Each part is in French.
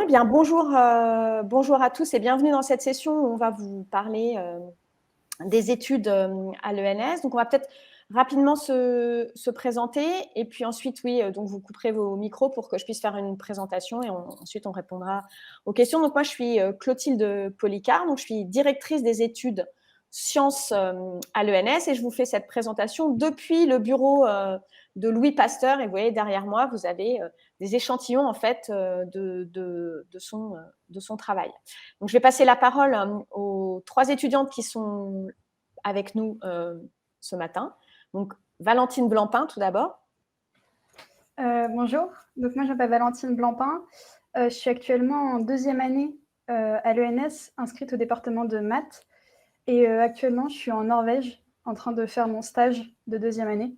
bien bonjour à tous et bienvenue dans cette session où on va vous parler des études à l'ENS. Donc, on va peut-être rapidement se présenter et puis ensuite, donc vous couperez vos micros pour que je puisse faire une présentation et ensuite on répondra aux questions. Donc, moi, je suis Clotilde Policard, donc je suis directrice des études sciences à l'ENS et je vous fais cette présentation depuis le bureau de Louis Pasteur. Et vous voyez derrière moi, vous avez des échantillons en fait de son travail. Donc, je vais passer la parole aux 3 étudiantes qui sont avec nous ce matin. Donc, Valentine Blampin, tout d'abord. Bonjour, donc moi je m'appelle Valentine Blampin. Je suis actuellement en 2e année à l'ENS, inscrite au département de maths. Et actuellement, je suis en Norvège en train de faire mon stage de 2e année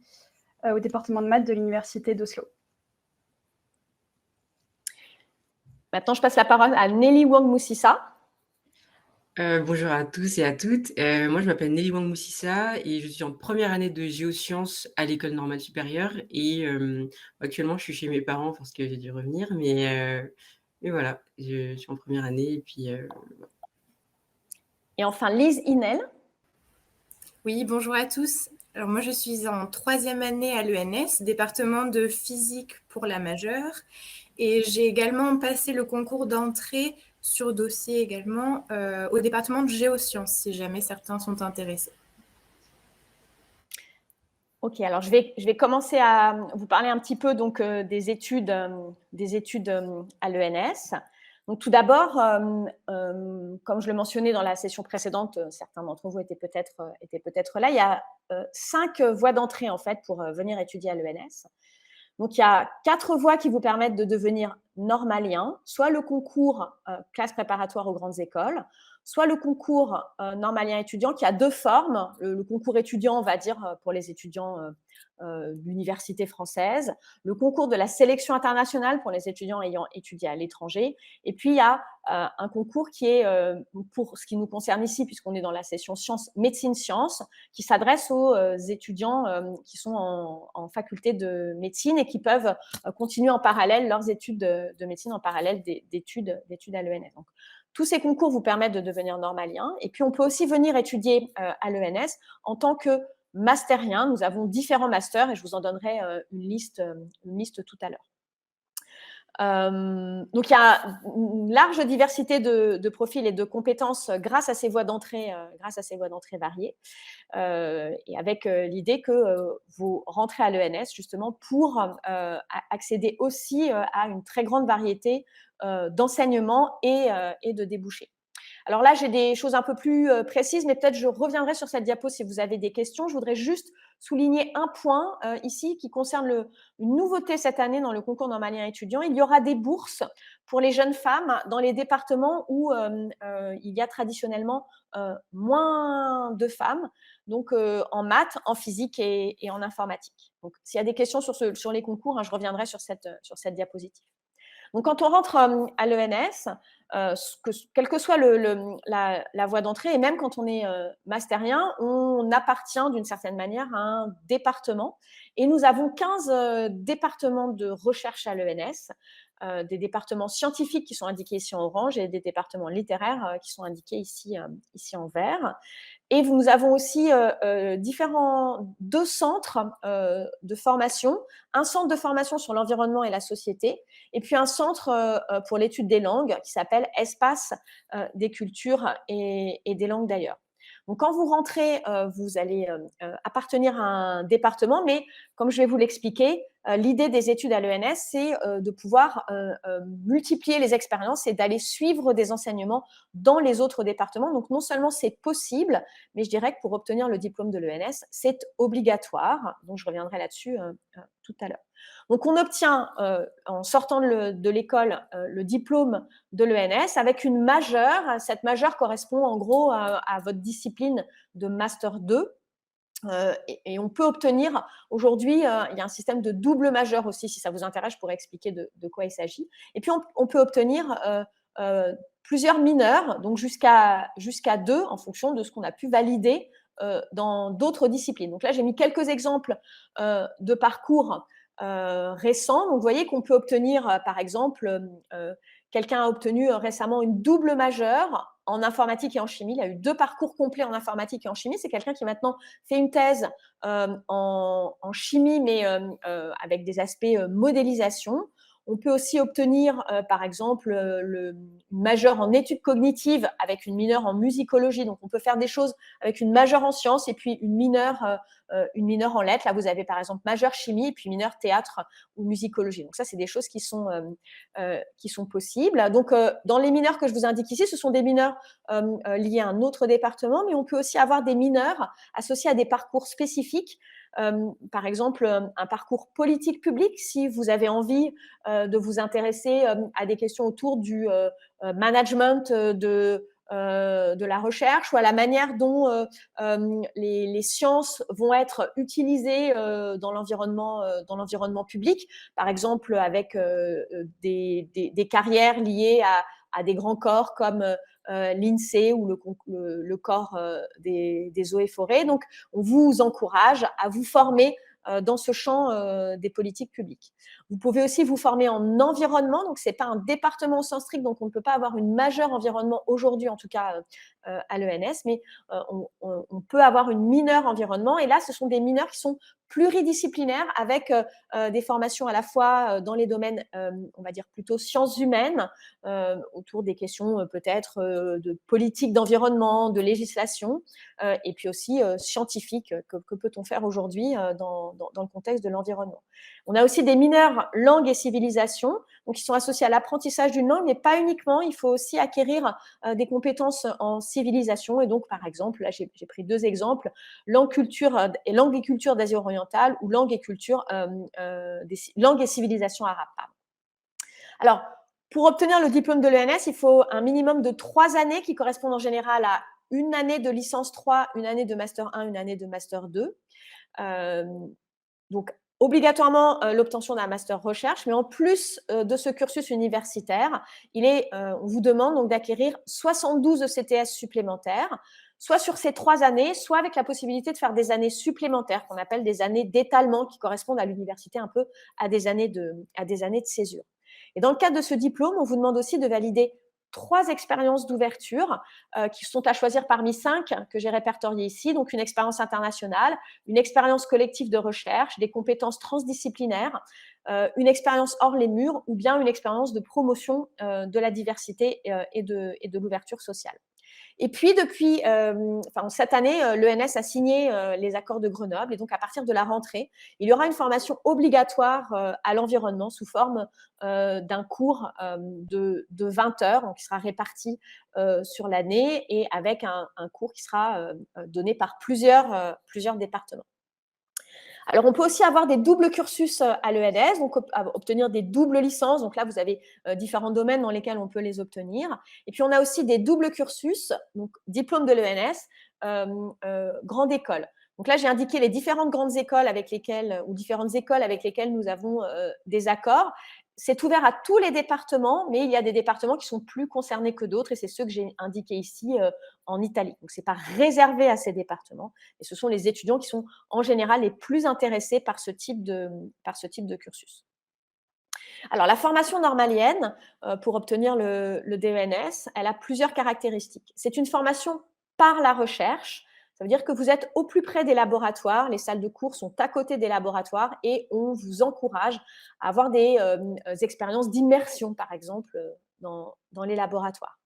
au département de maths de l'université d'Oslo. Maintenant, je passe la parole à Nelly Wang-Moussissa. Bonjour à tous et à toutes. Moi, je m'appelle Nelly Wang-Moussissa et je suis en première année de géosciences à l'École normale supérieure. Et actuellement, je suis chez mes parents parce que j'ai dû revenir. Mais voilà, je suis en première année. Et puis, Et enfin, Lise Inel. Oui, bonjour à tous. Alors moi, je suis en 3e année à l'ENS, département de physique pour la majeure. Et j'ai également passé le concours d'entrée sur dossier également au département de géosciences, si jamais certains sont intéressés. Ok, alors je vais commencer à vous parler un petit peu donc, des études à l'ENS. Donc tout d'abord, comme je le mentionnais dans la session précédente, certains d'entre vous étaient peut-être là, il y a 5 voies d'entrée en fait pour venir étudier à l'ENS. Donc, il y a 4 voies qui vous permettent de devenir normalien, soit le concours classe préparatoire aux grandes écoles, soit le concours normalien étudiant qui a 2 formes. Le concours étudiant, on va dire, pour les étudiants de l'université française, le concours de la sélection internationale pour les étudiants ayant étudié à l'étranger, et puis il y a un concours qui est, pour ce qui nous concerne ici, puisqu'on est dans la session sciences, médecine-sciences, qui s'adresse aux étudiants qui sont en faculté de médecine et qui peuvent continuer en parallèle leurs études de médecine en parallèle d'études à l'ENS. Donc, tous ces concours vous permettent de devenir normalien. Et puis, on peut aussi venir étudier à l'ENS en tant que masterien. Nous avons différents masters et je vous en donnerai une liste tout à l'heure. Donc, il y a une large diversité de profils et de compétences grâce à ces voies d'entrée variées, et avec l'idée que vous rentrez à l'ENS justement pour accéder aussi à une très grande variété d'enseignements et de débouchés. Alors là, j'ai des choses un peu plus précises, mais peut-être je reviendrai sur cette diapo si vous avez des questions. Je voudrais juste souligner un point ici qui concerne une nouveauté cette année dans le concours normalien étudiant. Il y aura des bourses pour les jeunes femmes dans les départements où il y a traditionnellement moins de femmes, donc en maths, en physique et en informatique. Donc, s'il y a des questions sur les concours, je reviendrai sur cette diapositive. Donc, quand on rentre à l'ENS, quelle que soit la voie d'entrée, et même quand on est masterien, on appartient d'une certaine manière à un département. Et nous avons 15 départements de recherche à l'ENS, des départements scientifiques qui sont indiqués ici en orange et des départements littéraires qui sont indiqués ici en vert. Et nous avons aussi 2 centres de formation, un centre de formation sur l'environnement et la société, et puis un centre pour l'étude des langues qui s'appelle Espace des cultures et des langues d'ailleurs. Donc, quand vous rentrez, vous allez appartenir à un département, mais comme je vais vous l'expliquer, l'idée des études à l'ENS, c'est de pouvoir multiplier les expériences et d'aller suivre des enseignements dans les autres départements. Donc, non seulement c'est possible, mais je dirais que pour obtenir le diplôme de l'ENS, c'est obligatoire. Donc, je reviendrai là-dessus tout à l'heure. Donc, on obtient, en sortant de l'école, le diplôme de l'ENS avec une majeure. Cette majeure correspond en gros à votre discipline de Master 2. Et on peut obtenir, aujourd'hui, il y a un système de double majeur aussi, si ça vous intéresse, je pourrais expliquer de quoi il s'agit. Et puis, on peut obtenir plusieurs mineurs, donc jusqu'à 2, en fonction de ce qu'on a pu valider dans d'autres disciplines. Donc là, j'ai mis quelques exemples de parcours récents. Donc, vous voyez qu'on peut obtenir, par exemple, quelqu'un a obtenu récemment une double majeure en informatique et en chimie. Il a eu 2 parcours complets en informatique et en chimie. C'est quelqu'un qui maintenant fait une thèse en chimie, mais avec des aspects modélisation. On peut aussi obtenir, par exemple, une majeure en études cognitives avec une mineure en musicologie. Donc, on peut faire des choses avec une majeure en sciences et puis une mineure en lettres. Là, vous avez par exemple majeure chimie et puis mineure théâtre ou musicologie. Donc, ça, c'est des choses qui sont possibles. Donc, dans les mineurs que je vous indique ici, ce sont des mineurs liés à un autre département, mais on peut aussi avoir des mineurs associés à des parcours spécifiques. Par exemple, un parcours politique public, si vous avez envie de vous intéresser à des questions autour du management de la recherche ou à la manière dont les sciences vont être utilisées dans l'environnement public, par exemple avec des carrières liées à des grands corps comme l'INSEE ou le corps des eaux et forêts. Donc, on vous encourage à vous former dans ce champ des politiques publiques. Vous pouvez aussi vous former en environnement, donc ce n'est pas un département au sens strict, donc on ne peut pas avoir une majeure environnement aujourd'hui, en tout cas à l'ENS, mais on peut avoir une mineure environnement, et là, ce sont des mineurs qui sont pluridisciplinaires avec des formations à la fois dans les domaines, on va dire plutôt sciences humaines, autour des questions peut-être de politique d'environnement, de législation, et puis aussi scientifiques. Que peut-on faire aujourd'hui dans le contexte de l'environnement? On a aussi des mineurs langue et civilisation, donc qui sont associés à l'apprentissage d'une langue, mais pas uniquement. Il faut aussi acquérir des compétences en civilisation. Et donc, par exemple, là, j'ai pris 2 exemples, langue et culture d'Asie orientale ou langue et culture langue et civilisation arabe. Alors, pour obtenir le diplôme de l'ENS, il faut un minimum de 3 années qui correspondent en général à une année de licence 3, une année de master 1, une année de master 2. Donc, obligatoirement l'obtention d'un master recherche, mais en plus de ce cursus universitaire, on vous demande donc d'acquérir 72 ECTS supplémentaires, soit sur ces 3 années, soit avec la possibilité de faire des années supplémentaires qu'on appelle des années d'étalement qui correspondent à l'université un peu à des années de césure. Et dans le cadre de ce diplôme, on vous demande aussi de valider 3 expériences d'ouverture qui sont à choisir parmi 5 que j'ai répertoriées ici. Donc, une expérience internationale, une expérience collective de recherche, des compétences transdisciplinaires, une expérience hors les murs ou bien une expérience de promotion de la diversité et de l'ouverture sociale. Et puis, depuis cette année, l'ENS a signé les accords de Grenoble. Et donc, à partir de la rentrée, il y aura une formation obligatoire à l'environnement sous forme d'un cours de 20 heures, donc qui sera réparti sur l'année et avec un cours qui sera donné par plusieurs départements. Alors, on peut aussi avoir des doubles cursus à l'ENS, donc obtenir des doubles licences. Donc là, vous avez différents domaines dans lesquels on peut les obtenir. Et puis, on a aussi des doubles cursus, donc diplôme de l'ENS, grande école. Donc là, j'ai indiqué les différentes grandes écoles avec lesquelles, ou différentes écoles avec lesquelles nous avons des accords. C'est ouvert à tous les départements, mais il y a des départements qui sont plus concernés que d'autres, et c'est ceux que j'ai indiqués ici en Italie. Donc, ce n'est pas réservé à ces départements, et ce sont les étudiants qui sont en général les plus intéressés par ce type de cursus. Alors, la formation normalienne, pour obtenir le DENS, elle a plusieurs caractéristiques. C'est une formation par la recherche. Ça veut dire que vous êtes au plus près des laboratoires, les salles de cours sont à côté des laboratoires et on vous encourage à avoir des expériences d'immersion, par exemple, dans les laboratoires.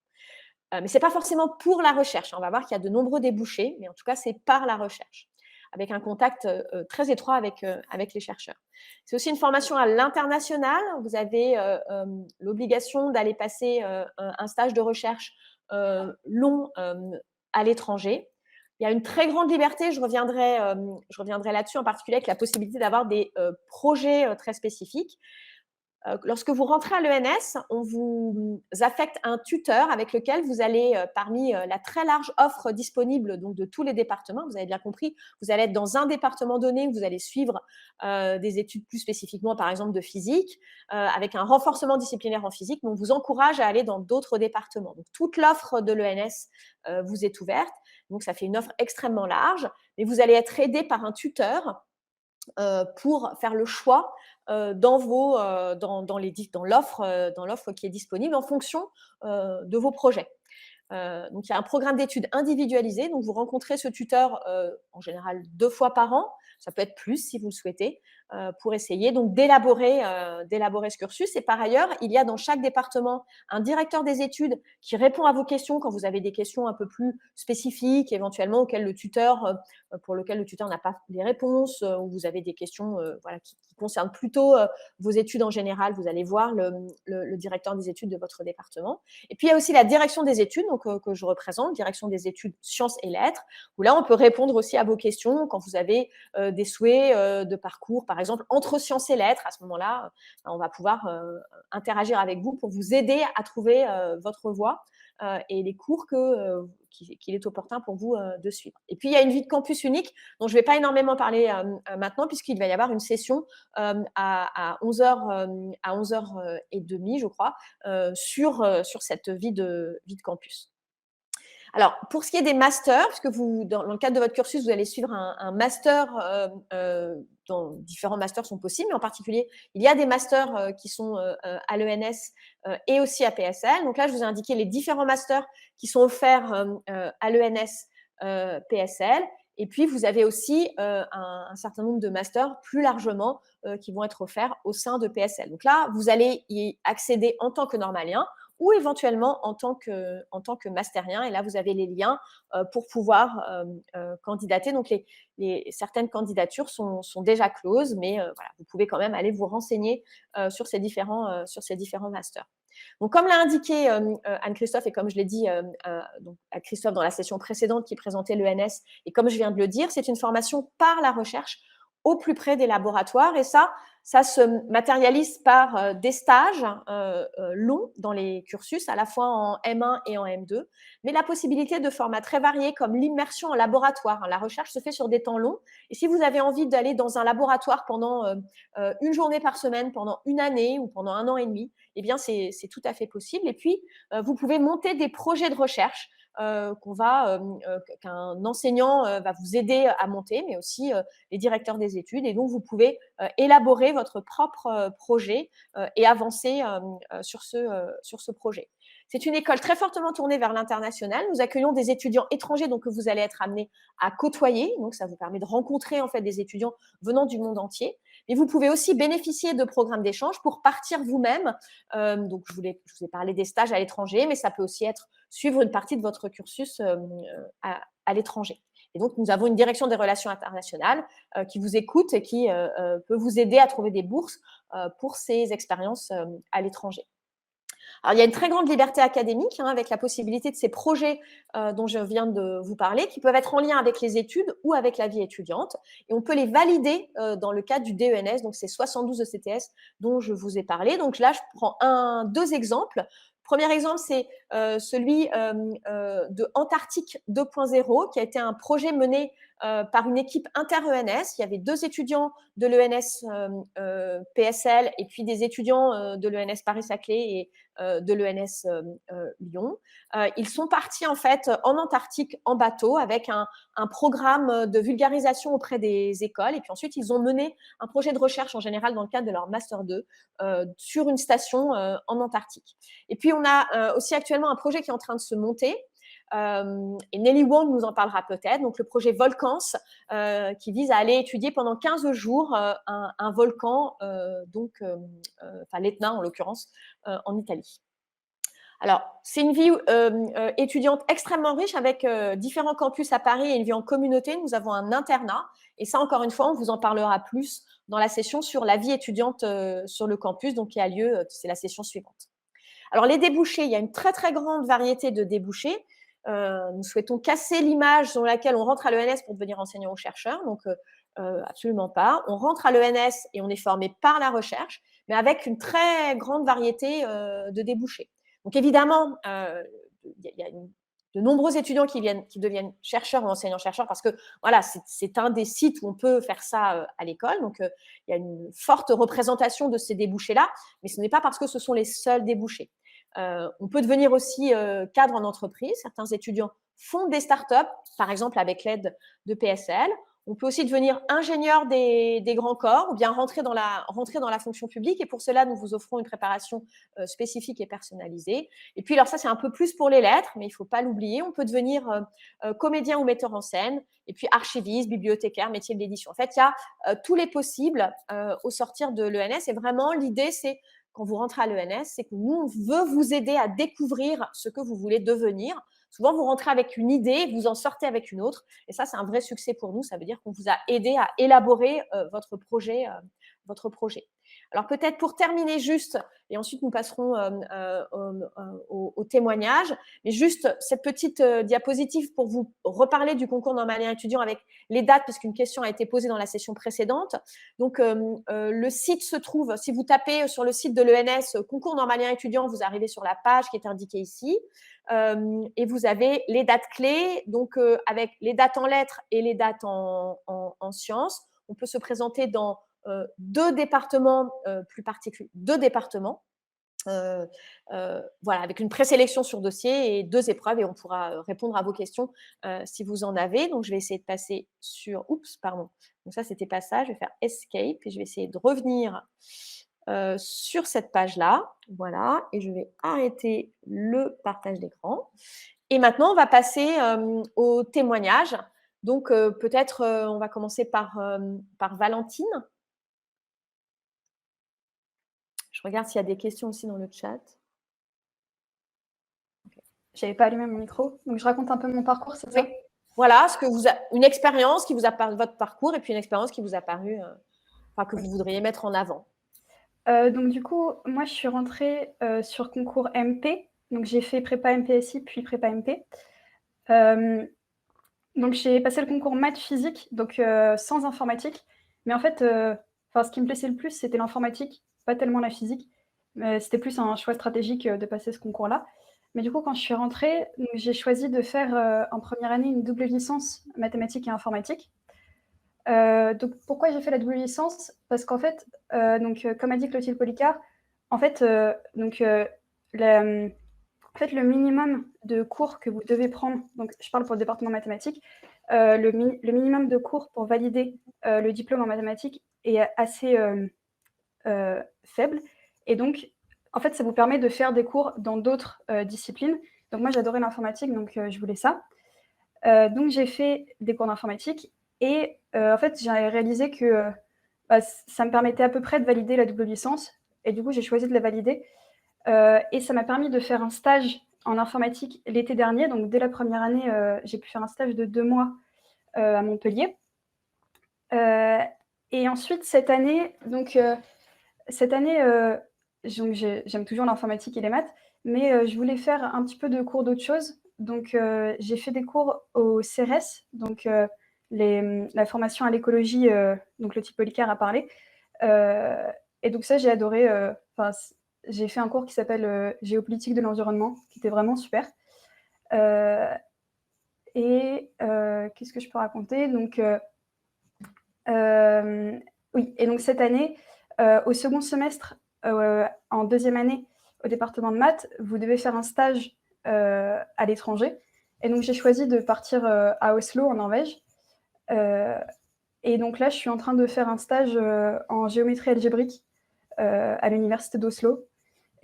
Mais ce n'est pas forcément pour la recherche. On va voir qu'il y a de nombreux débouchés, mais en tout cas, c'est par la recherche, avec un contact très étroit avec les chercheurs. C'est aussi une formation à l'international. Vous avez l'obligation d'aller passer un stage de recherche long à l'étranger. Il y a une très grande liberté, je reviendrai là-dessus, en particulier avec la possibilité d'avoir des projets très spécifiques. Lorsque vous rentrez à l'ENS, on vous affecte un tuteur avec lequel vous allez, parmi la très large offre disponible donc, de tous les départements, vous avez bien compris, vous allez être dans un département donné où vous allez suivre des études plus spécifiquement, par exemple, de physique, avec un renforcement disciplinaire en physique, mais on vous encourage à aller dans d'autres départements. Donc, toute l'offre de l'ENS vous est ouverte, donc ça fait une offre extrêmement large, mais vous allez être aidé par un tuteur pour faire le choix dans l'offre qui est disponible en fonction de vos projets. Donc, il y a un programme d'études individualisé. Donc, vous rencontrez ce tuteur en général 2 fois par an. Ça peut être plus si vous le souhaitez, pour essayer donc d'élaborer ce cursus. Et par ailleurs, il y a dans chaque département un directeur des études qui répond à vos questions quand vous avez des questions un peu plus spécifiques, éventuellement pour lesquelles le tuteur n'a pas les réponses, ou vous avez des questions qui concernent plutôt vos études en général. Vous allez voir le directeur des études de votre département. Et puis, il y a aussi la direction des études, donc, que je représente, direction des études sciences et lettres, où là, on peut répondre aussi à vos questions quand vous avez des souhaits de parcours, par exemple, entre sciences et lettres. À ce moment-là, on va pouvoir interagir avec vous pour vous aider à trouver votre voie et les cours qu'il est opportun pour vous de suivre. Et puis, il y a une vie de campus unique dont je ne vais pas énormément parler maintenant, puisqu'il va y avoir une session à 11h, à 11h30, je crois, sur cette vie de campus. Alors, pour ce qui est des masters, puisque dans le cadre de votre cursus, vous allez suivre un master, différents masters sont possibles, mais en particulier, il y a des masters qui sont à l'ENS et aussi à PSL. Donc là, je vous ai indiqué les différents masters qui sont offerts à l'ENS PSL. Et puis, vous avez aussi un certain nombre de masters plus largement qui vont être offerts au sein de PSL. Donc là, vous allez y accéder en tant que normalien ou éventuellement en tant que mastérien. Et là, vous avez les liens pour pouvoir candidater. Donc, certaines candidatures sont déjà closes, mais voilà, vous pouvez quand même aller vous renseigner sur ces différents masters. Donc, comme l'a indiqué Anne-Christophe et comme je l'ai dit donc à Christophe dans la session précédente qui présentait l'ENS, et comme je viens de le dire, c'est une formation par la recherche au plus près des laboratoires. Et ça se matérialise par des stages longs dans les cursus, à la fois en M1 et en M2, mais la possibilité de formats très variés comme l'immersion en laboratoire. La recherche se fait sur des temps longs. Et si vous avez envie d'aller dans un laboratoire pendant une journée par semaine, pendant une année ou pendant 1 an et demi, eh bien, c'est tout à fait possible. Et puis, vous pouvez monter des projets de recherche qu'un enseignant va vous aider à monter, mais aussi les directeurs des études. Et donc, vous pouvez élaborer votre propre projet et avancer sur ce projet. C'est une école très fortement tournée vers l'international. Nous accueillons des étudiants étrangers donc, que vous allez être amenés à côtoyer. Donc, ça vous permet de rencontrer en fait, des étudiants venant du monde entier. Mais vous pouvez aussi bénéficier de programmes d'échange pour partir vous-même. Donc, je vous ai parlé des stages à l'étranger, mais ça peut aussi être suivre une partie de votre cursus à l'étranger. Et donc, nous avons une direction des relations internationales qui vous écoute et qui peut vous aider à trouver des bourses pour ces expériences à l'étranger. Alors, il y a une très grande liberté académique avec la possibilité de ces projets dont je viens de vous parler qui peuvent être en lien avec les études ou avec la vie étudiante. Et on peut les valider dans le cadre du DENS, donc c'est 72 ECTS dont je vous ai parlé. Donc là, je prends 2 exemples. Premier exemple, c'est celui de Antarctique 2.0, qui a été un projet mené par une équipe inter-ENS. Il y avait 2 étudiants de l'ENS PSL et puis des étudiants de l'ENS Paris-Saclay et de l'ENS Lyon. Ils sont partis en fait en Antarctique en bateau avec un programme de vulgarisation auprès des écoles. Et puis ensuite, ils ont mené un projet de recherche en général dans le cadre de leur Master 2 sur une station en Antarctique. Et puis, on a aussi actuellement un projet qui est en train de se monter. Et Nelly Wong nous en parlera peut-être. Donc, le projet Volcans, qui vise à aller étudier pendant 15 jours un volcan, l'Etna en l'occurrence, en Italie. Alors, c'est une vie étudiante extrêmement riche avec différents campus à Paris et une vie en communauté. Nous avons un internat. Et ça, encore une fois, on vous en parlera plus dans la session sur la vie étudiante sur le campus, donc qui a lieu, c'est la session suivante. Alors, les débouchés, il y a une très, très grande variété de débouchés. Nous souhaitons casser l'image sur laquelle on rentre à l'ENS pour devenir enseignant ou chercheur. Donc, absolument pas. On rentre à l'ENS et on est formé par la recherche, mais avec une très grande variété de débouchés. Donc, évidemment, il y a de nombreux étudiants qui deviennent chercheurs ou enseignants-chercheurs parce que voilà, c'est un des sites où on peut faire ça à l'école. Donc, il y a une forte représentation de ces débouchés-là, mais ce n'est pas parce que ce sont les seuls débouchés. On peut devenir aussi cadre en entreprise. Certains étudiants font des startups, par exemple avec l'aide de PSL. On peut aussi devenir ingénieur des grands corps ou bien rentrer dans la fonction publique. Et pour cela, nous vous offrons une préparation spécifique et personnalisée. Et puis, alors ça, c'est un peu plus pour les lettres, mais il ne faut pas l'oublier. On peut devenir comédien ou metteur en scène. Et puis, archiviste, bibliothécaire, métier de l'édition. En fait, il y a tous les possibles au sortir de l'ENS. Et vraiment, l'idée, c'est quand vous rentrez à l'ENS, c'est que nous, on veut vous aider à découvrir ce que vous voulez devenir. Souvent, vous rentrez avec une idée, vous en sortez avec une autre. Et ça, c'est un vrai succès pour nous. Ça veut dire qu'on vous a aidé à élaborer votre projet. Alors, peut-être pour terminer juste, et ensuite nous passerons au témoignage, mais juste cette petite diapositive pour vous reparler du concours normalien étudiant avec les dates, parce qu'une question a été posée dans la session précédente. Donc, le site se trouve, si vous tapez sur le site de l'ENS concours normalien étudiant, vous arrivez sur la page qui est indiquée ici. Et vous avez les dates clés, donc avec les dates en lettres et les dates en sciences. On peut se présenter dans deux départements plus particuliers, voilà, avec une présélection sur dossier et 2 épreuves, et on pourra répondre à vos questions si vous en avez. Donc, je vais essayer de passer sur… Oups, pardon. Donc, ça, c'était pas ça. Je vais faire Escape et je vais essayer de revenir sur cette page-là. Voilà, et je vais arrêter le partage d'écran. Et maintenant, on va passer au témoignage. Donc, peut-être, on va commencer par Valentine. Je regarde s'il y a des questions aussi dans le chat. Je n'avais pas allumé mon micro, donc je raconte un peu mon parcours, c'est ça? Oui. Voilà, une expérience qui vous a paru, votre parcours, et puis une expérience qui vous a paru, que vous voudriez mettre en avant. Donc du coup, moi je suis rentrée sur concours MP, donc j'ai fait prépa MPSI puis prépa MP. Donc j'ai passé le concours maths physique, donc sans informatique, mais en fait, ce qui me plaisait le plus, c'était l'informatique, pas tellement la physique. C'était plus un choix stratégique de passer ce concours-là. Mais du coup, quand je suis rentrée, j'ai choisi de faire en première année une double licence mathématiques et informatique. Donc pourquoi j'ai fait la double licence? Parce qu'en fait, comme a dit Clotilde Policard, en fait, le minimum de cours que vous devez prendre, donc je parle pour le département mathématiques, le minimum de cours pour valider le diplôme en mathématiques est assez faible. Et donc, en fait, ça vous permet de faire des cours dans d'autres disciplines. Donc moi, j'adorais l'informatique, donc je voulais ça. Donc j'ai fait des cours d'informatique et en fait, j'ai réalisé que ça me permettait à peu près de valider la double licence. Et du coup, j'ai choisi de la valider. Et ça m'a permis de faire un stage en informatique l'été dernier. Donc, dès la première année, j'ai pu faire un stage de 2 mois à Montpellier. Et ensuite, cette année, j'aime toujours l'informatique et les maths, mais je voulais faire un petit peu de cours d'autre chose. Donc, j'ai fait des cours au CRS, donc la formation à l'écologie, donc le type Policard a parlé. Et donc ça, j'ai adoré. J'ai fait un cours qui s'appelle Géopolitique de l'environnement, qui était vraiment super. Qu'est-ce que je peux raconter? Donc, oui, et donc cette année, au second semestre, en deuxième année, au département de maths, vous devez faire un stage à l'étranger. Et donc, j'ai choisi de partir à Oslo, en Norvège. Et donc là, je suis en train de faire un stage en géométrie algébrique à l'université d'Oslo.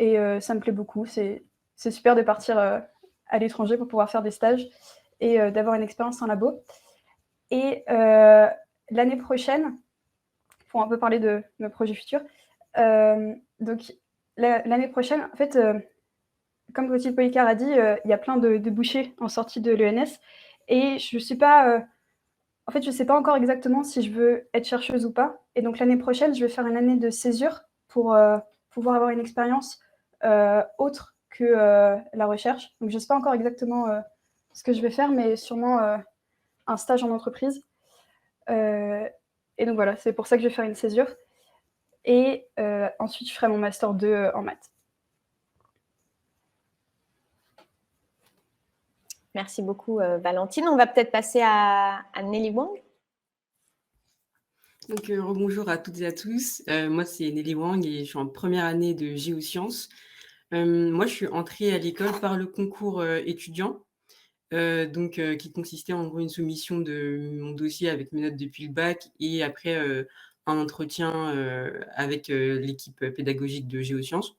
Et ça me plaît beaucoup. C'est super de partir à l'étranger pour pouvoir faire des stages et d'avoir une expérience en labo. Et l'année prochaine, pour un peu parler de mes projets futurs, donc l'année prochaine, en fait, comme Clotilde Policard a dit, il y a plein de débouchés en sortie de l'ENS. Et je ne sais pas encore exactement si je veux être chercheuse ou pas. Et donc l'année prochaine, je vais faire une année de césure pour pouvoir avoir une expérience autre que la recherche. Donc je ne sais pas encore exactement ce que je vais faire, mais sûrement un stage en entreprise. Et donc voilà, c'est pour ça que je vais faire une césure. Et ensuite, je ferai mon master 2 en maths. Merci beaucoup, Valentine. On va peut-être passer à Nelly Wang. Donc, bonjour à toutes et à tous. Moi, c'est Nelly Wang et je suis en première année de géosciences. Moi, je suis entrée à l'école par le concours étudiant. qui consistait en gros une soumission de mon dossier avec mes notes depuis le bac et après un entretien avec l'équipe pédagogique de géosciences.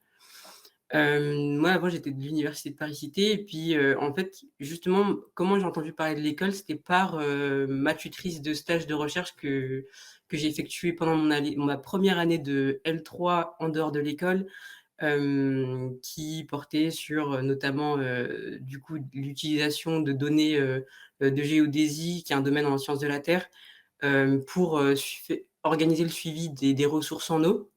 Moi, avant, j'étais de l'université de Paris-Cité et puis, en fait, justement, comment j'ai entendu parler de l'école, c'était par ma tutrice de stage de recherche que j'ai effectué pendant ma première année de L3 en dehors de l'école, qui portait sur notamment, du coup, l'utilisation de données de géodésie, qui est un domaine en sciences de la Terre, pour organiser le suivi des ressources en eau.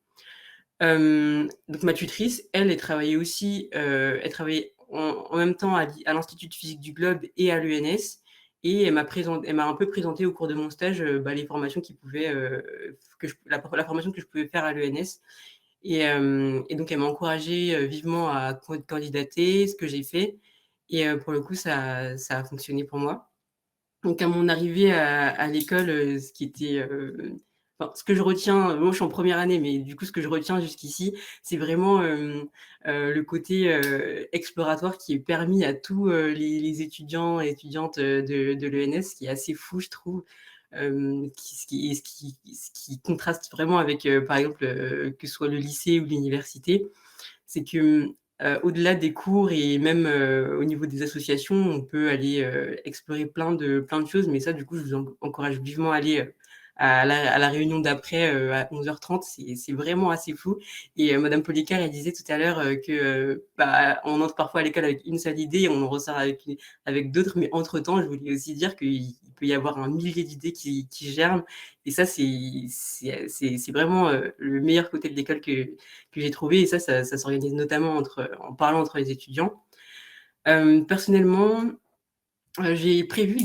Donc ma tutrice, elle travaillait aussi, elle travaillait en même temps à l'Institut de physique du globe et à l'ENS et elle m'a un peu présenté au cours de mon stage, les formations qui pouvaient, la formation que je pouvais faire à l'ENS et donc elle m'a encouragée, vivement à candidater, ce que j'ai fait et pour le coup ça a fonctionné pour moi. Donc à mon arrivée à l'école, ce qui était, ce que je retiens, moi je suis en première année, mais du coup ce que je retiens jusqu'ici, c'est vraiment, le côté, exploratoire qui est permis à tous, les étudiants et étudiantes, de l'ENS, qui est assez fou je trouve. Ce qui contraste vraiment avec, par exemple, que ce soit le lycée ou l'université. C'est que, au-delà des cours et même, au niveau des associations, on peut aller, explorer plein de choses. Mais ça, du coup, je vous encourage vivement à aller, à la réunion d'après, à 11h30. C'est vraiment assez fou et madame Policar, elle disait tout à l'heure, que, on entre parfois à l'école avec une seule idée et on en ressort avec d'autres. Mais entre-temps, je voulais aussi dire qu'il peut y avoir un millier d'idées qui germent et ça, c'est vraiment, le meilleur côté de l'école que j'ai trouvé et ça s'organise notamment en parlant entre les étudiants. Personnellement, j'ai prévu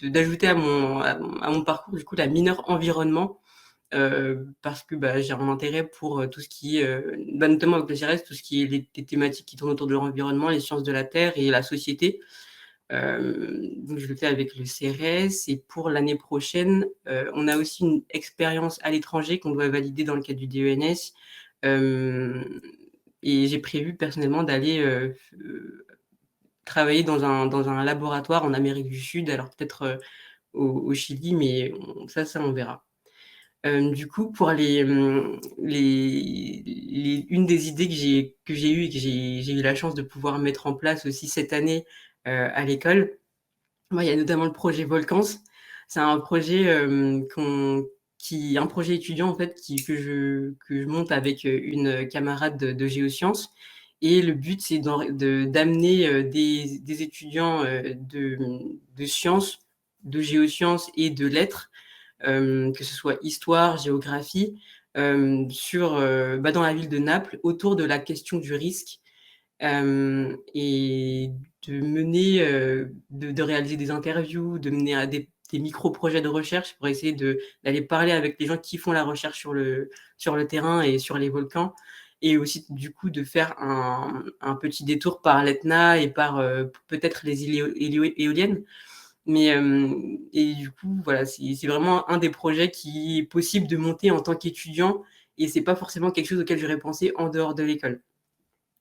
d'ajouter à mon parcours du coup la mineure environnement parce que j'ai un intérêt pour tout ce qui est, notamment avec le CRS, tout ce qui est les thématiques qui tournent autour de l'environnement, les sciences de la Terre et la société. Donc je le fais avec le CRS et pour l'année prochaine, on a aussi une expérience à l'étranger qu'on doit valider dans le cadre du DENS. Et j'ai prévu personnellement d'aller travailler dans un laboratoire en Amérique du Sud, alors peut-être au Chili, mais ça on verra. Du coup, pour une des idées que j'ai eues et que j'ai eu la chance de pouvoir mettre en place aussi cette année à l'école, il y a notamment le projet Volcans. C'est un projet un projet étudiant en fait que je monte avec une camarade de géosciences. Et le but, c'est d'amener des étudiants de sciences, de géosciences et de lettres, que ce soit histoire, géographie, dans la ville de Naples, autour de la question du risque et de mener, de réaliser des interviews, de mener à des micro-projets de recherche pour essayer d'aller parler avec les gens qui font la recherche sur le terrain et sur les volcans. Et aussi, du coup, de faire un petit détour par l'Etna et par peut-être les îles éoliennes. Mais, et du coup, voilà, c'est vraiment un des projets qui est possible de monter en tant qu'étudiant et c'est pas forcément quelque chose auquel j'aurais pensé en dehors de l'école.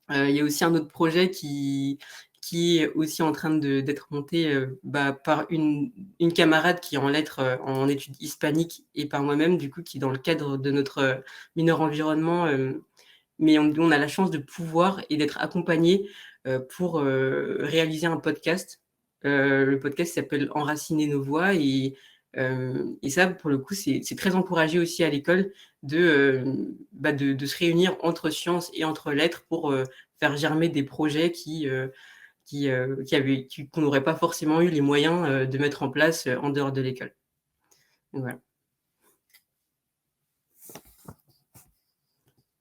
Il y a aussi un autre projet qui est aussi en train d'être monté par une camarade qui est en lettres, en études hispaniques et par moi-même, du coup, qui est dans le cadre de notre mineur environnement. Mais on a la chance de pouvoir et d'être accompagné pour réaliser un podcast. Le podcast s'appelle Enraciner nos voix et ça, pour le coup, c'est très encouragé aussi à l'école de se réunir entre sciences et entre lettres pour faire germer des projets qu'on n'aurait pas forcément eu les moyens de mettre en place en dehors de l'école. Donc, voilà.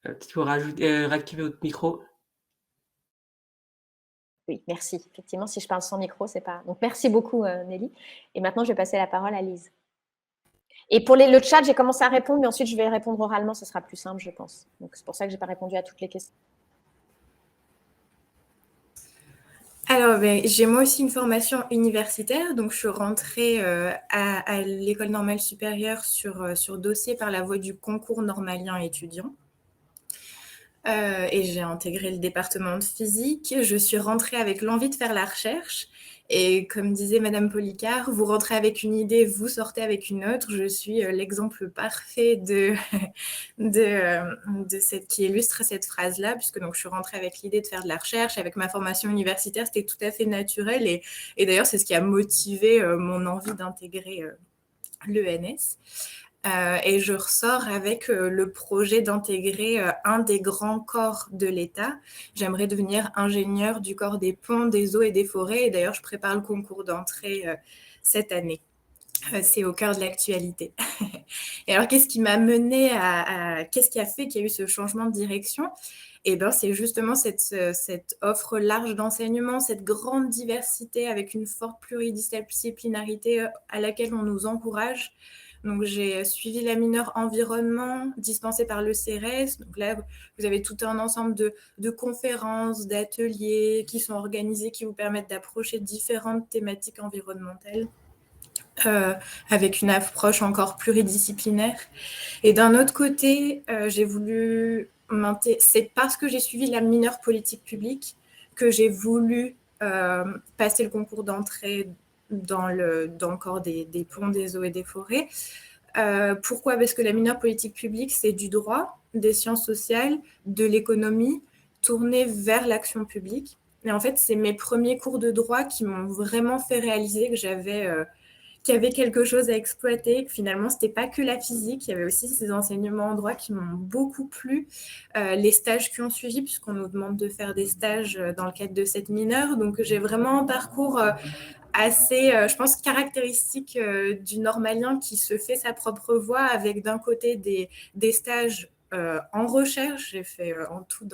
Peut-être qu'il faut réactiver votre micro. Oui, merci. Effectivement, si je parle sans micro, c'est pas. Donc, merci beaucoup, Nelly. Et maintenant, je vais passer la parole à Lise. Et pour le chat, j'ai commencé à répondre, mais ensuite, je vais répondre oralement. Ce sera plus simple, je pense. Donc, c'est pour ça que je n'ai pas répondu à toutes les questions. Alors, j'ai moi aussi une formation universitaire. Donc, je suis rentrée à l'École normale supérieure sur dossier par la voie du concours normalien étudiant. et j'ai intégré le département de physique. Je suis rentrée avec l'envie de faire la recherche. Et comme disait Madame Policard, vous rentrez avec une idée, vous sortez avec une autre. Je suis l'exemple parfait qui illustre cette phrase-là, puisque donc, je suis rentrée avec l'idée de faire de la recherche. Avec ma formation universitaire, c'était tout à fait naturel. Et d'ailleurs, c'est ce qui a motivé mon envie d'intégrer l'ENS. Et je ressors avec le projet d'intégrer un des grands corps de l'État. J'aimerais devenir ingénieure du corps des ponts, des eaux et des forêts. Et d'ailleurs, je prépare le concours d'entrée cette année. C'est au cœur de l'actualité. Et alors, qu'est-ce qui m'a menée qu'est-ce qui a fait qu'il y a eu ce changement de direction ? Eh ben, c'est justement cette offre large d'enseignement, cette grande diversité avec une forte pluridisciplinarité à laquelle on nous encourage. Donc, j'ai suivi la mineure environnement dispensée par le CERES. Donc là, vous avez tout un ensemble de conférences, d'ateliers qui sont organisés, qui vous permettent d'approcher différentes thématiques environnementales avec une approche encore pluridisciplinaire. Et d'un autre côté, j'ai voulu... C'est parce que j'ai suivi la mineure politique publique que j'ai voulu passer le concours d'entrée dans le corps des ponts, des eaux et des forêts. Pourquoi ? Parce que la mineure politique publique, c'est du droit, des sciences sociales, de l'économie, tournée vers l'action publique. Et en fait, c'est mes premiers cours de droit qui m'ont vraiment fait réaliser que qu'il y avait quelque chose à exploiter, que finalement, ce n'était pas que la physique, il y avait aussi ces enseignements en droit qui m'ont beaucoup plu. Les stages qui ont suivi, puisqu'on nous demande de faire des stages dans le cadre de cette mineure. Donc, j'ai vraiment un parcours assez, je pense, caractéristique du normalien qui se fait sa propre voie avec d'un côté des stages en recherche. J'ai fait en tout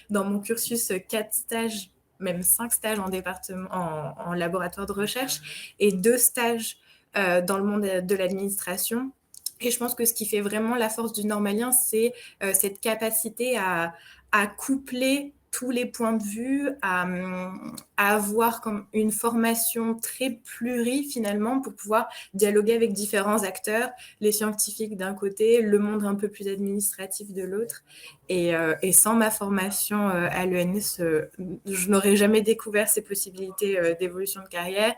dans mon cursus 4 stages, même 5 stages en département, en laboratoire de recherche et 2 stages dans le monde de l'administration. Et je pense que ce qui fait vraiment la force du normalien, c'est cette capacité à coupler tous les points de vue, à avoir comme une formation très plurie finalement pour pouvoir dialoguer avec différents acteurs, les scientifiques d'un côté, le monde un peu plus administratif de l'autre. Et sans ma formation à l'ENS, je n'aurais jamais découvert ces possibilités d'évolution de carrière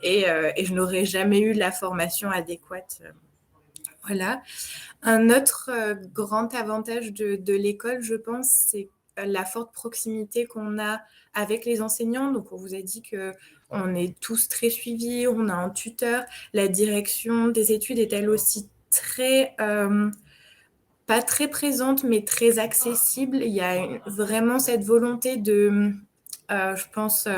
et je n'aurais jamais eu la formation adéquate. Voilà. Un autre grand avantage de l'école, je pense, c'est la forte proximité qu'on a avec les enseignants. Donc, on vous a dit qu'on est tous très suivis, on a un tuteur. La direction des études est elle aussi pas très présente, mais très accessible. Il y a vraiment cette volonté de... je pense,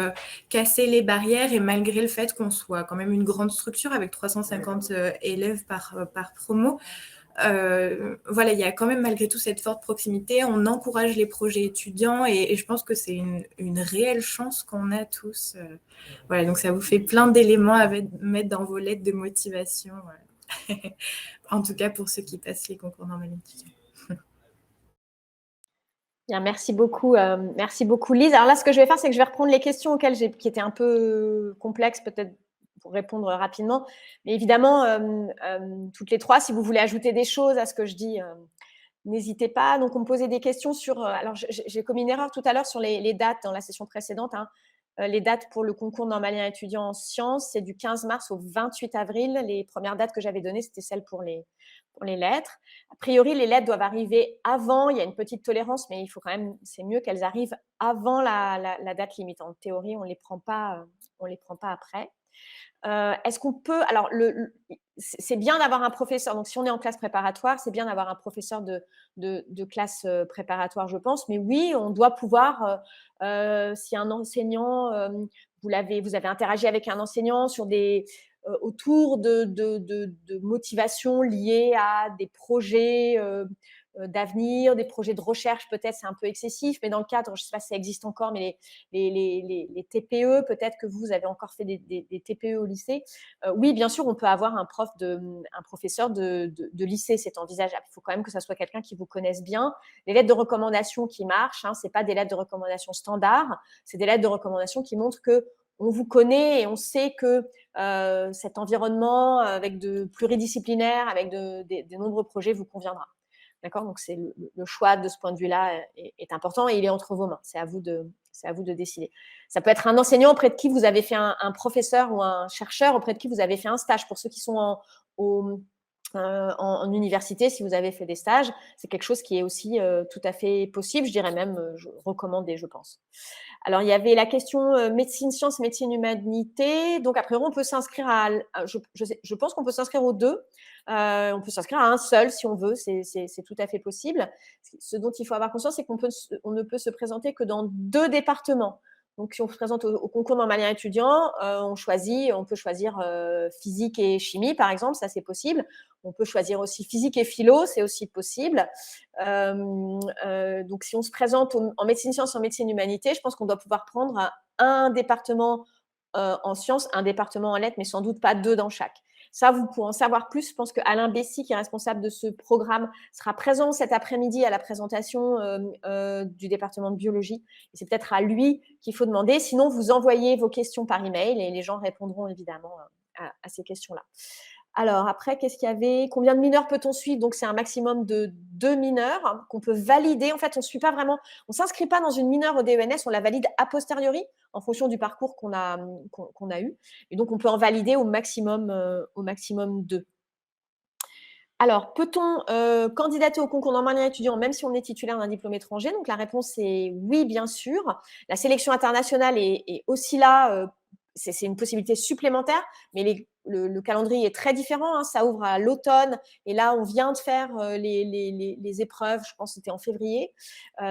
casser les barrières et malgré le fait qu'on soit quand même une grande structure avec 350 élèves par promo, voilà, il y a quand même malgré tout cette forte proximité. On encourage les projets étudiants et je pense que c'est une réelle chance qu'on a tous. Voilà, donc ça vous fait plein d'éléments à mettre dans vos lettres de motivation. En tout cas pour ceux qui passent les concours normal étudiants. Bien, merci beaucoup Lise. Alors là, ce que je vais faire, c'est que je vais reprendre les questions qui étaient un peu complexes, peut-être pour répondre rapidement. Mais évidemment, toutes les trois, si vous voulez ajouter des choses à ce que je dis, n'hésitez pas. Donc, on me posait des questions sur... alors, j'ai commis une erreur tout à l'heure sur les dates dans la session précédente. Les dates pour le concours normalien étudiant en sciences, c'est du 15 mars au 28 avril. Les premières dates que j'avais données, c'était celles pour les lettres. A priori, les lettres doivent arriver avant. Il y a une petite tolérance, mais il faut quand même, c'est mieux qu'elles arrivent avant la date limite. En théorie, on les prend pas après. Est-ce qu'on peut... Alors, c'est bien d'avoir un professeur. Donc, si on est en classe préparatoire, c'est bien d'avoir un professeur de classe préparatoire, je pense. Mais oui, on doit pouvoir, si un enseignant, vous avez interagi avec un enseignant sur autour de motivations liées à des projets d'avenir, des projets de recherche, peut-être c'est un peu excessif, mais dans le cadre, je ne sais pas si ça existe encore, mais les TPE, peut-être que vous avez encore fait des TPE au lycée. Oui, bien sûr, on peut avoir un professeur de lycée, c'est envisageable. Il faut quand même que ça soit quelqu'un qui vous connaisse bien. Les lettres de recommandation qui marchent, ce n'est pas des lettres de recommandation standards, c'est des lettres de recommandation qui montrent que on vous connaît et on sait que cet environnement avec de pluridisciplinaire, avec de nombreux projets vous conviendra. D'accord? Donc, le choix de ce point de vue-là est important et il est entre vos mains. C'est à vous de décider. Ça peut être un enseignant auprès de qui vous avez fait un professeur ou un chercheur auprès de qui vous avez fait un stage. Pour ceux qui sont en université, si vous avez fait des stages, c'est quelque chose qui est aussi tout à fait possible. Je dirais même, je recommandé, je pense. Alors, il y avait la question médecine, sciences, médecine, humanité. Donc, après, on peut s'inscrire je pense qu'on peut s'inscrire aux deux. On peut s'inscrire à un seul si on veut, c'est tout à fait possible. Ce dont il faut avoir conscience, c'est qu'on ne peut se présenter que dans 2 départements. Donc, si on se présente au concours normalien étudiant, on peut choisir physique et chimie, par exemple, ça c'est possible. On peut choisir aussi physique et philo, c'est aussi possible. Donc, si on se présente en médecine sciences, en médecine humanité, je pense qu'on doit pouvoir prendre un département en sciences, un département en lettres, mais sans doute pas 2 dans chaque. Ça, vous pourrez en savoir plus. Je pense que Alain Bessy, qui est responsable de ce programme, sera présent cet après-midi à la présentation du département de biologie. Et c'est peut-être à lui qu'il faut demander. Sinon, vous envoyez vos questions par email et les gens répondront évidemment à ces questions-là. Alors, après, qu'est-ce qu'il y avait? Combien de mineurs peut-on suivre? Donc, c'est un maximum de 2 mineurs qu'on peut valider. En fait, on ne suit pas vraiment, on ne s'inscrit pas dans une mineure au DENS, on la valide a posteriori en fonction du parcours qu'on a eu. Et donc, on peut en valider au maximum 2. Alors, peut-on candidater au concours normalien étudiant même si on est titulaire d'un diplôme étranger? Donc, la réponse est oui, bien sûr. La sélection internationale est aussi là. C'est une possibilité supplémentaire, mais le calendrier est très différent. Ça ouvre à l'automne et là, on vient de faire les épreuves, je pense que c'était en février.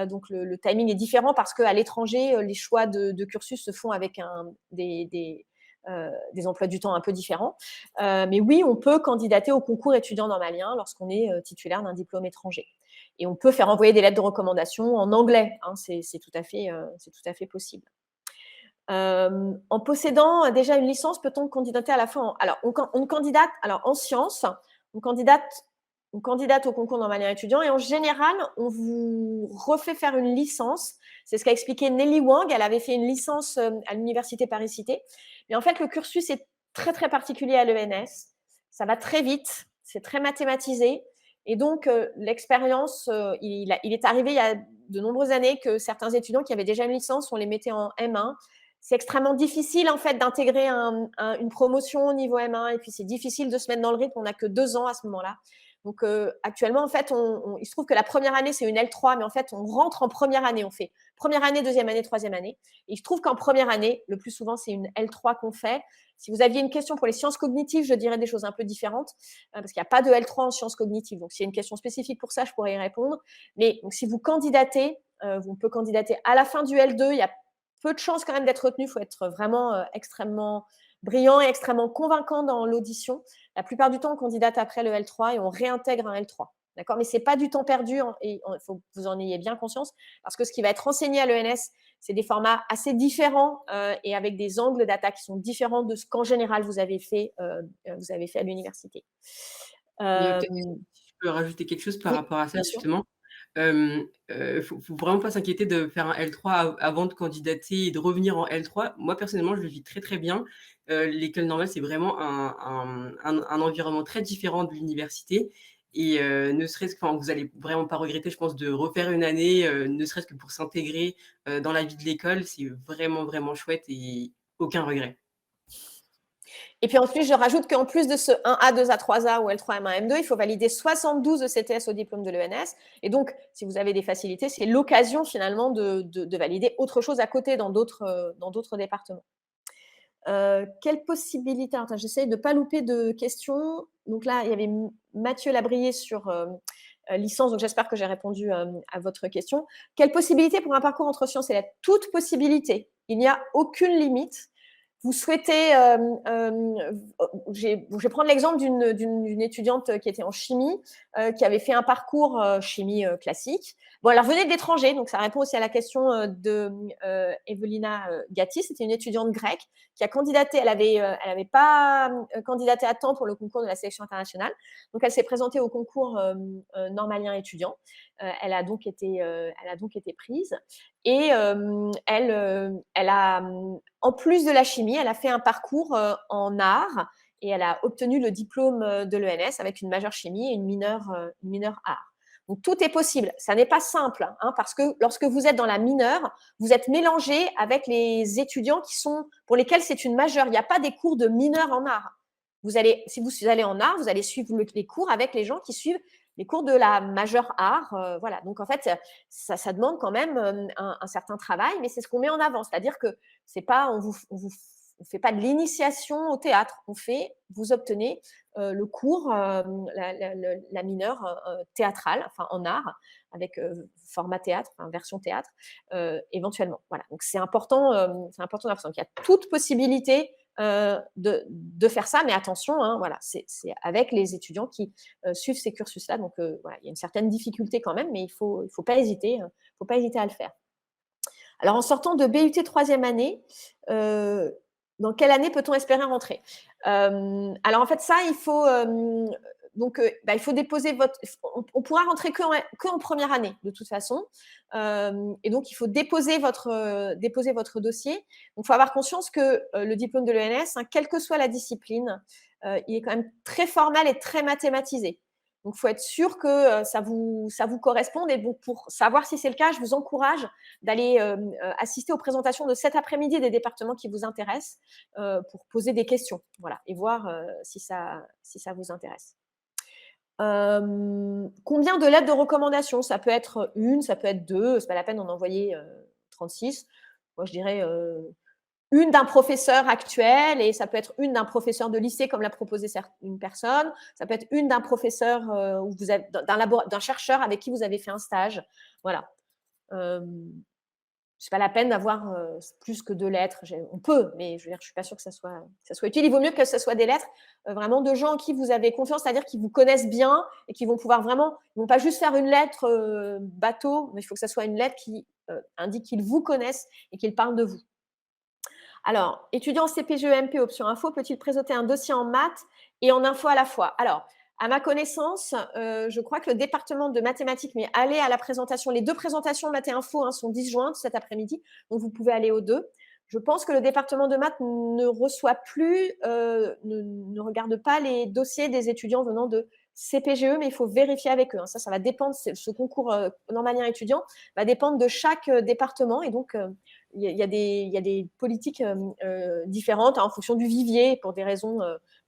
Donc, le timing est différent parce qu'à l'étranger, les choix de cursus se font avec des emplois du temps un peu différents. Mais oui, on peut candidater au concours étudiant normalien lorsqu'on est titulaire d'un diplôme étranger. Et on peut faire envoyer des lettres de recommandation en anglais. C'est tout à fait possible. En possédant déjà une licence, peut-on candidater à la fois on candidate en sciences, on candidate au concours normalien étudiant et en général, on vous refait faire une licence. C'est ce qu'a expliqué Nelly Wang. Elle avait fait une licence à l'université Paris-Cité. Mais en fait, le cursus est très, très particulier à l'ENS. Ça va très vite, c'est très mathématisé. Et donc, l'expérience, il est arrivé il y a de nombreuses années que certains étudiants qui avaient déjà une licence, on les mettait en M1. C'est extrêmement difficile en fait d'intégrer une promotion au niveau M1 et puis c'est difficile de se mettre dans le rythme. On n'a que 2 ans à ce moment-là. Donc actuellement, en fait, il se trouve que la première année, c'est une L3, mais en fait, on rentre en première année. On fait première année, deuxième année, troisième année. Et il se trouve qu'en première année, le plus souvent, c'est une L3 qu'on fait. Si vous aviez une question pour les sciences cognitives, je dirais des choses un peu différentes, parce qu'il n'y a pas de L3 en sciences cognitives. Donc, s'il y a une question spécifique pour ça, je pourrais y répondre. Mais donc, si vous candidatez, vous pouvez candidater à la fin du L2. Il y a peu de chances quand même d'être retenu. Il faut être vraiment extrêmement brillant et extrêmement convaincant dans l'audition. La plupart du temps, on candidate après le L3 et on réintègre un L3. D'accord? Mais ce n'est pas du temps perdu et il faut que vous en ayez bien conscience parce que ce qui va être enseigné à l'ENS, c'est des formats assez différents et avec des angles d'attaque qui sont différents de ce qu'en général vous avez fait à l'université. Peut-être si je peux rajouter quelque chose par rapport à ça, justement. Faut vraiment pas s'inquiéter de faire un L3 avant de candidater et de revenir en L3. Moi, personnellement, je le vis très, très bien. L'école normale, c'est vraiment un environnement très différent de l'université et ne serait-ce que vous allez vraiment pas regretter, je pense, de refaire une année, ne serait-ce que pour s'intégrer, dans la vie de l'école. C'est vraiment, vraiment chouette et aucun regret. Et puis en plus, je rajoute qu'en plus de ce 1A, 2A, 3A ou L3, M1, M2, il faut valider 72 ECTS au diplôme de l'ENS. Et donc, si vous avez des facilités, c'est l'occasion finalement de valider autre chose à côté dans d'autres départements. Quelle possibilité? J'essaie de ne pas louper de questions. Donc là, il y avait Mathieu Labrier sur licence, donc j'espère que j'ai répondu à votre question. Quelle possibilité pour un parcours entre sciences et lettres? Toute possibilité. Il n'y a aucune limite. Vous souhaitez, je vais prendre l'exemple d'une étudiante qui était en chimie, qui avait fait un parcours chimie classique. Bon, elle revenait de l'étranger, donc ça répond aussi à la question de Evelina Gatti. C'était une étudiante grecque qui a candidaté. Elle avait pas candidaté à temps pour le concours de la sélection internationale, donc elle s'est présentée au concours normalien étudiant. Elle a donc été prise et elle a, en plus de la chimie, elle a fait un parcours en art et elle a obtenu le diplôme de l'ENS avec une majeure chimie et une mineure art. Donc, tout est possible. Ça n'est pas simple, hein, parce que lorsque vous êtes dans la mineure, vous êtes mélangé avec les étudiants pour lesquels c'est une majeure. Il n'y a pas des cours de mineurs en art. Si vous allez en art, vous allez suivre les cours avec les gens qui suivent les cours de la majeure art. Voilà. Donc, en fait, ça demande quand même un certain travail, mais c'est ce qu'on met en avant. C'est-à-dire que c'est pas, on ne fait pas de l'initiation au théâtre. Vous obtenez le cours, la mineure théâtrale, enfin en art, avec format théâtre, enfin, version théâtre, éventuellement. Voilà. Donc, c'est important d'avoir ça. Donc, il y a toute possibilité de faire ça, mais attention, hein, voilà, c'est avec les étudiants qui suivent ces cursus-là. Donc, voilà, il y a une certaine difficulté quand même, mais il faut pas hésiter à le faire. Alors, en sortant de BUT 3e année, dans quelle année peut-on espérer rentrer? Alors, en fait, ça, il faut il faut déposer on pourra rentrer qu'en première année, de toute façon. Et donc, il faut déposer votre dossier. Donc, il faut avoir conscience que le diplôme de l'ENS, hein, quelle que soit la discipline, il est quand même très formel et très mathématisé. Donc, il faut être sûr que ça vous corresponde. Et donc, pour savoir si c'est le cas, je vous encourage d'aller assister aux présentations de cet après-midi des départements qui vous intéressent pour poser des questions, voilà, et voir si ça vous intéresse. Combien de lettres de recommandation? Ça peut être une, ça peut être deux, c'est pas la peine d'en envoyer 36. Moi, je dirais une d'un professeur actuel, et ça peut être une d'un professeur de lycée, comme l'a proposé une personne. Ça peut être une d'un professeur ou d'un chercheur avec qui vous avez fait un stage. Voilà. C'est pas la peine d'avoir plus que 2 lettres. On peut, mais je veux dire, je suis pas sûre que ça soit utile. Il vaut mieux que ce soit des lettres vraiment de gens en qui vous avez confiance, c'est-à-dire qui vous connaissent bien et qui vont pouvoir vraiment, ils vont pas juste faire une lettre bateau, mais il faut que ça soit une lettre qui indique qu'ils vous connaissent et qu'ils parlent de vous. Alors, étudiant en CPGE-MP option info, peut-il présenter un dossier en maths et en info à la fois? Alors, à ma connaissance, je crois que le département de mathématiques, mais allez à la présentation, les 2 présentations maths et info sont disjointes cet après-midi, donc vous pouvez aller aux 2. Je pense que le département de maths ne reçoit plus, ne regarde pas les dossiers des étudiants venant de CPGE, mais il faut vérifier avec eux. Ça va dépendre, ce concours normalien étudiant va dépendre de chaque département, et donc il y a des politiques différentes en fonction du vivier, pour des raisons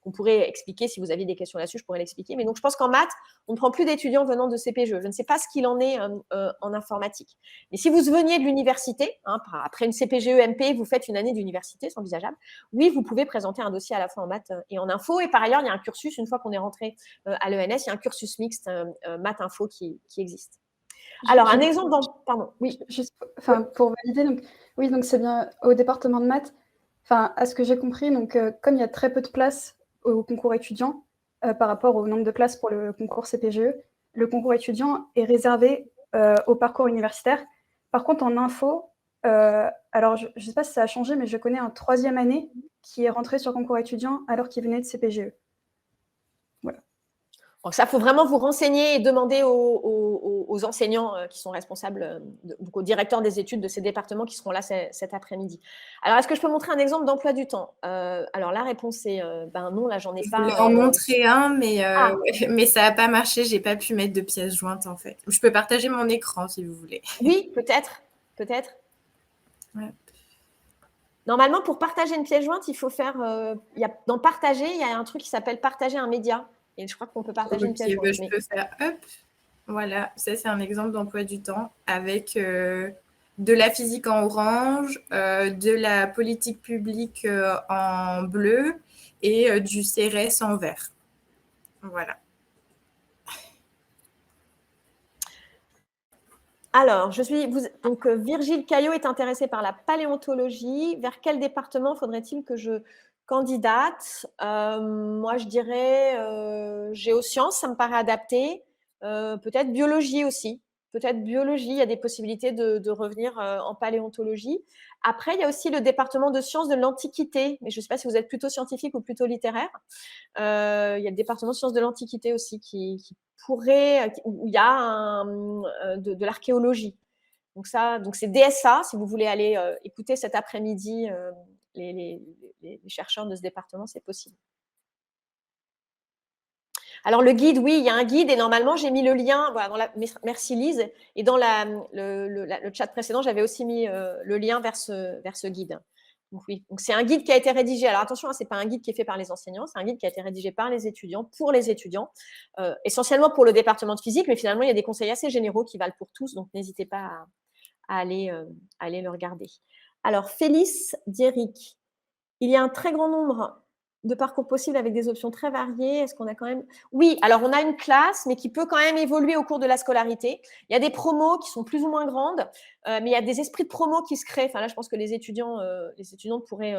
qu'on pourrait expliquer. Si vous aviez des questions là-dessus, je pourrais l'expliquer. Mais donc, je pense qu'en maths, on ne prend plus d'étudiants venant de CPGE. Je ne sais pas ce qu'il en est en informatique. Mais si vous veniez de l'université, hein, après une CPGE-MP, vous faites une année d'université, c'est envisageable. Oui, vous pouvez présenter un dossier à la fois en maths et en info. Et par ailleurs, il y a un cursus, une fois qu'on est rentré à l'ENS, il y a un cursus mixte maths-info qui existe. Alors, un exemple pardon, oui. Juste, pour valider, donc, oui, donc c'est bien au département de maths. À ce que j'ai compris, donc, comme il y a très peu de places au concours étudiant par rapport au nombre de places pour le concours CPGE, le concours étudiant est réservé au parcours universitaire. Par contre, en info, alors je ne sais pas si ça a changé, mais je connais un 3e année qui est rentré sur concours étudiant alors qu'il venait de CPGE. Voilà. Donc ça, il faut vraiment vous renseigner et demander aux enseignants qui sont responsables, donc aux directeurs des études de ces départements qui seront là cet après-midi. Alors, est-ce que je peux montrer un exemple d'emploi du temps? Alors, la réponse est non, là, j'en ai pas. Je voulais en montrer un, mais ça n'a pas marché. Je n'ai pas pu mettre de pièces jointes, en fait. Je peux partager mon écran, si vous voulez. Oui, peut-être. Ouais. Normalement, pour partager une pièce jointe, il faut faire… dans partager, il y a un truc qui s'appelle partager un média. Et je crois qu'on peut partager une pièce jointe. Je peux faire, hop, voilà, ça c'est un exemple d'emploi du temps avec de la physique en orange, de la politique publique en bleu et du CRS en vert. Voilà. Alors, donc Virgile Caillot est intéressé par la paléontologie. Vers quel département faudrait-il que je candidate? Moi, je dirais géosciences, ça me paraît adapté. Peut-être biologie aussi. Peut-être biologie, il y a des possibilités de revenir en paléontologie. Après, il y a aussi le département de sciences de l'Antiquité, mais je ne sais pas si vous êtes plutôt scientifique ou plutôt littéraire. Il y a le département de sciences de l'Antiquité aussi qui pourrait, où il y a de l'archéologie. Donc c'est DSA, si vous voulez aller écouter cet après-midi les chercheurs de ce département, c'est possible. Alors, le guide, oui, il y a un guide et normalement, j'ai mis le lien. Voilà, merci Lise. Et dans le chat précédent, j'avais aussi mis le lien vers ce guide. Donc, oui. Donc, c'est un guide qui a été rédigé. Alors, attention, ce n'est pas un guide qui est fait par les enseignants, c'est un guide qui a été rédigé par les étudiants, pour les étudiants, essentiellement pour le département de physique, mais finalement, il y a des conseils assez généraux qui valent pour tous, donc n'hésitez pas à aller le regarder. Alors, Félix Dieric, il y a un très grand nombre de parcours possibles avec des options très variées. Est-ce qu'on a quand même… Oui, alors on a une classe, mais qui peut quand même évoluer au cours de la scolarité. Il y a des promos qui sont plus ou moins grandes, mais il y a des esprits de promo qui se créent. Enfin là, je pense que les étudiants pourraient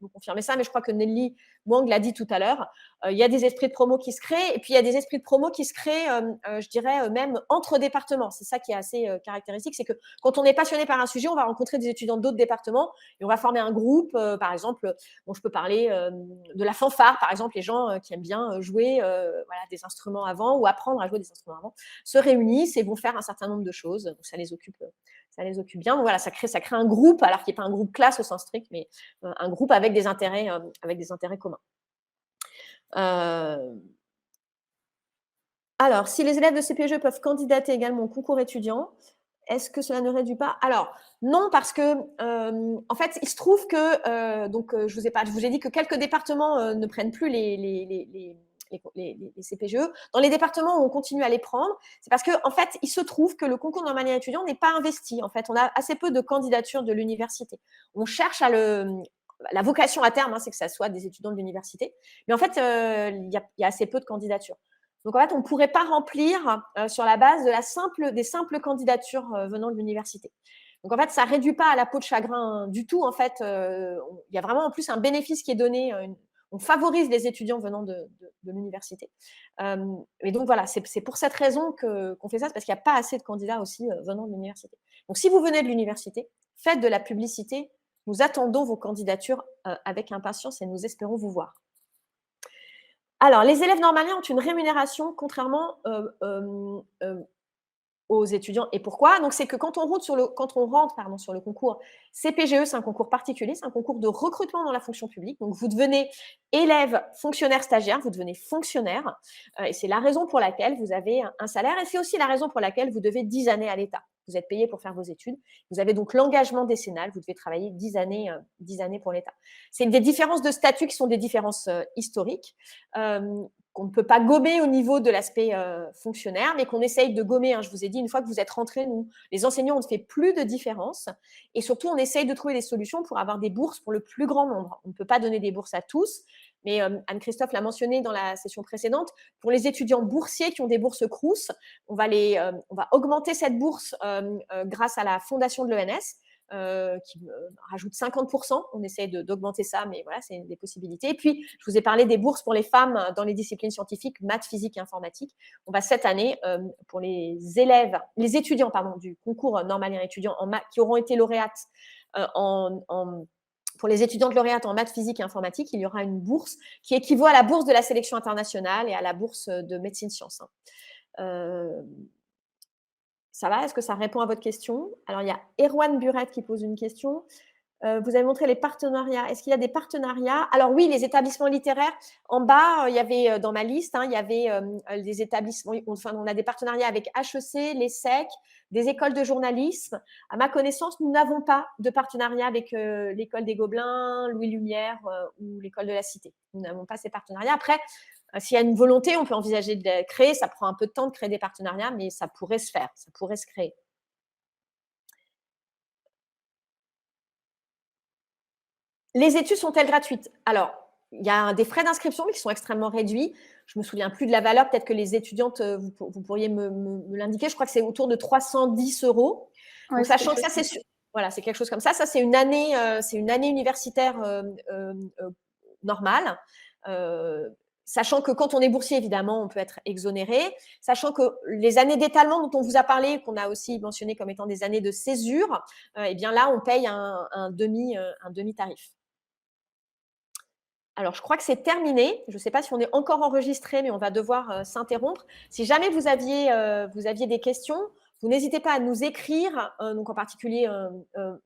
me confirmer ça, mais je crois que Nelly Wang l'a dit tout à l'heure. Il y a des esprits de promo qui se créent, et puis il y a des esprits de promo qui se créent, je dirais, même entre départements. C'est ça qui est assez caractéristique, c'est que quand on est passionné par un sujet, on va rencontrer des étudiants d'autres départements, et on va former un groupe, par exemple. Bon, je peux parler de la fanfare, par exemple, les gens qui aiment bien jouer des instruments avant ou apprendre à jouer des instruments avant se réunissent et vont faire un certain nombre de choses. Donc, ça les occupe bien. Donc, voilà, ça crée un groupe, alors qu'il n'y a pas un groupe classe au sens strict, mais un groupe avec des intérêts communs. Alors, si les élèves de CPGE peuvent candidater également au concours étudiant, est-ce que cela ne réduit pas? Alors, non, parce que, en fait, il se trouve que, je vous ai dit que quelques départements ne prennent plus les CPGE. Dans les départements où on continue à les prendre, c'est parce qu'en fait, il se trouve que le concours de manière étudiant n'est pas investi. En fait, on a assez peu de candidatures de l'université. On cherche la vocation à terme, c'est que ça soit des étudiants de l'université. Mais en fait, il y a assez peu de candidatures. Donc, en fait, on ne pourrait pas remplir sur la base des simples candidatures venant de l'université. Donc, en fait, ça ne réduit pas à la peau de chagrin du tout. En fait, il y a vraiment en plus un bénéfice qui est donné. On favorise les étudiants venant de l'université. Et donc, voilà, c'est pour cette raison qu'on fait ça, c'est parce qu'il n'y a pas assez de candidats aussi venant de l'université. Donc, si vous venez de l'université, faites de la publicité. Nous attendons vos candidatures avec impatience et nous espérons vous voir. Alors, les élèves normaliens ont une rémunération contrairement aux étudiants. Et pourquoi? Donc, c'est que quand on rentre sur le concours CPGE, c'est un concours particulier, c'est un concours de recrutement dans la fonction publique. Donc, vous devenez élève, fonctionnaire, stagiaire, vous devenez fonctionnaire. Et c'est la raison pour laquelle vous avez un salaire. Et c'est aussi la raison pour laquelle vous devez 10 années à l'État. Vous êtes payé pour faire vos études. Vous avez donc l'engagement décennal. Vous devez travailler 10 années pour l'État. C'est des différences de statut qui sont des différences historiques qu'on ne peut pas gommer au niveau de l'aspect fonctionnaire, mais qu'on essaye de gommer. Je vous ai dit, une fois que vous êtes rentrés, nous, les enseignants, on ne fait plus de différence. Et surtout, on essaye de trouver des solutions pour avoir des bourses pour le plus grand nombre. On ne peut pas donner des bourses à tous, mais Anne-Christophe l'a mentionné dans la session précédente. Pour les étudiants boursiers qui ont des bourses Crous, on va augmenter cette bourse grâce à la fondation de l'ENS. Qui rajoute 50%. On essaie d'augmenter ça, mais voilà, c'est des possibilités. Et puis, je vous ai parlé des bourses pour les femmes dans les disciplines scientifiques, maths, physique et informatique. On va cette année, pour les étudiants du concours normalien étudiant en maths, qui auront été lauréates pour les étudiantes lauréates en maths, physique et informatique, il y aura une bourse qui équivaut à la bourse de la sélection internationale et à la bourse de médecine sciences. Ça va? Est-ce que ça répond à votre question? Alors, il y a Erwan Buret qui pose une question. Vous avez montré les partenariats. Est-ce qu'il y a des partenariats? Alors oui, les établissements littéraires. En bas, il y avait dans ma liste, il y avait des établissements. On a des partenariats avec HEC, l'ESSEC, des écoles de journalisme. À ma connaissance, nous n'avons pas de partenariat avec l'école des Gobelins, Louis Lumière ou l'école de la Cité. Nous n'avons pas ces partenariats. Après, s'il y a une volonté, on peut envisager de créer. Ça prend un peu de temps de créer des partenariats, mais ça pourrait se faire, ça pourrait se créer. Les études sont-elles gratuites? Alors, il y a des frais d'inscription qui sont extrêmement réduits. Je ne me souviens plus de la valeur. Peut-être que les étudiantes, vous pourriez me l'indiquer. Je crois que c'est autour de 310 €. Ouais, donc, sachant que ça, c'est voilà, c'est quelque chose comme ça. Ça, c'est une année universitaire normale. Sachant que quand on est boursier, évidemment, on peut être exonéré. Sachant que les années d'étalement dont on vous a parlé, qu'on a aussi mentionné comme étant des années de césure, eh bien là, on paye un demi-tarif. Alors, je crois que c'est terminé. Je ne sais pas si on est encore enregistré, mais on va devoir s'interrompre. Si jamais vous aviez des questions, vous n'hésitez pas à nous écrire, donc en particulier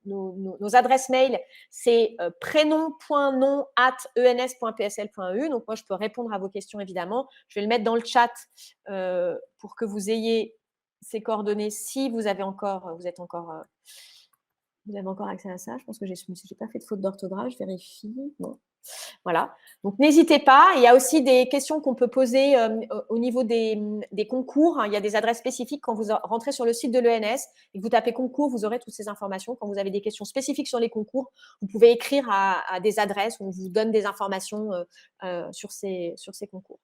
nos adresses mail, c'est prénom.nom@ens.psl.eu. Donc moi, je peux répondre à vos questions évidemment. Je vais le mettre dans le chat pour que vous ayez ces coordonnées si vous avez encore, vous avez encore accès à ça. Je pense que je n'ai pas fait de faute d'orthographe, je vérifie. Non. Voilà, donc n'hésitez pas. Il y a aussi des questions qu'on peut poser au niveau des concours. Il y a des adresses spécifiques quand vous rentrez sur le site de l'ENS et que vous tapez concours, vous aurez toutes ces informations. Quand vous avez des questions spécifiques sur les concours, vous pouvez écrire à des adresses où on vous donne des informations sur ces concours.